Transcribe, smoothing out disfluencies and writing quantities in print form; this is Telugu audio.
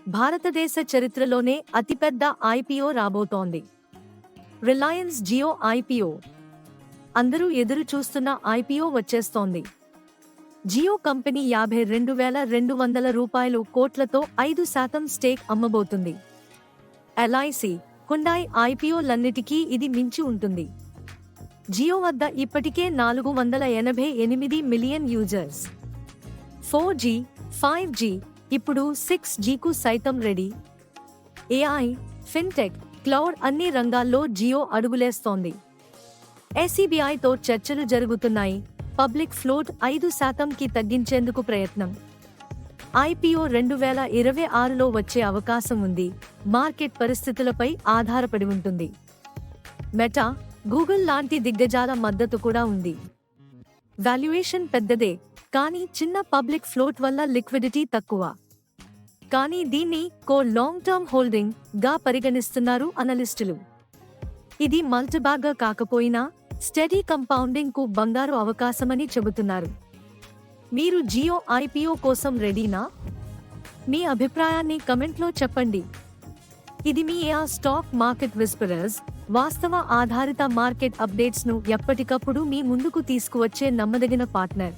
భారతదేశ చరిత్రలోనే అతిపెద్ద ఐపీఓ రాబోతోంది. రిలయన్స్ జియో ఐపీఓ. అందరూ ఎదురు చూస్తున్న ఐపీఓ వచ్చేస్తోంది. జియో కంపెనీ 52,200 కోట్లతో 5% స్టేక్ అమ్మబోతుంది. ఎల్ఐసి, హుండాయ్ ఐపీఓలన్నిటికీ ఇది మించి ఉంటుంది. జియో వద్ద ఇప్పటికే 488 మిలియన్ యూజర్స్. 4G, 5G, ఇప్పుడు 6Gకు సైతం రెడీ. ఏఐ, ఫిన్టెక్, క్లౌడ్ అన్ని రంగాల్లో జియో అడుగులేస్తోంది. ఎస్ఈబీఐతో చర్చలు జరుగుతున్నాయి. పబ్లిక్ ఫ్లోట్ 5%కి తగ్గించేందుకు ప్రయత్నం. ఐపీఓ 2026లో వచ్చే అవకాశం ఉంది. మార్కెట్ పరిస్థితులపై ఆధారపడి ఉంటుంది. మెటా, గూగుల్ లాంటి దిగ్గజాల మద్దతు కూడా ఉంది. వాల్యుయేషన్ పెద్దదే, కానీ చిన్న పబ్లిక్ ఫ్లోట్ వల్ల లిక్విడిటీ తక్కువ. కానీ దీన్ని లాంగ్ టర్మ్ హోల్డింగ్ గా పరిగణిస్తున్నారు అనలిస్టులు. ఇది మల్టిబాగర్ కాకపోయినా స్టెడీ కంపౌండింగ్ కు బంగారు అవకాశమని చెబుతున్నారు. మీరు జియో ఐపీఓ కోసం రెడీనా? మీ అభిప్రాయాన్ని కమెంట్లో చెప్పండి. ఇది మీ స్టాక్ మార్కెట్ విస్పరర్స్, వాస్తవ ఆధారిత మార్కెట్ అప్డేట్స్ ను ఎప్పటికప్పుడు మీ ముందుకు తీసుకువచ్చే నమ్మదగిన పార్ట్నర్.